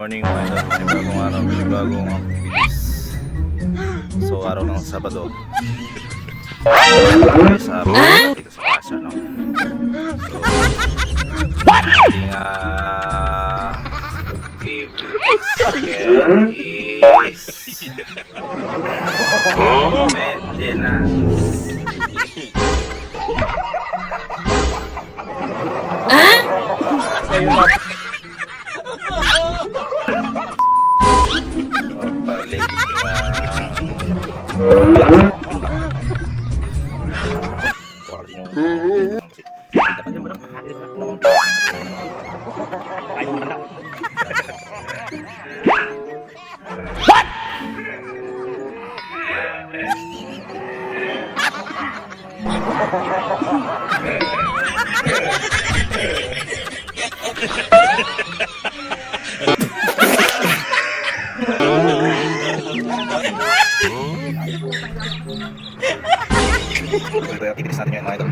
Morning mga idol, panibagong araw, panibagong activities. So araw ng Sabado. Sa dito sa Pasha, no? So ating is maintenance. Balik activities natin ngayon mga idol.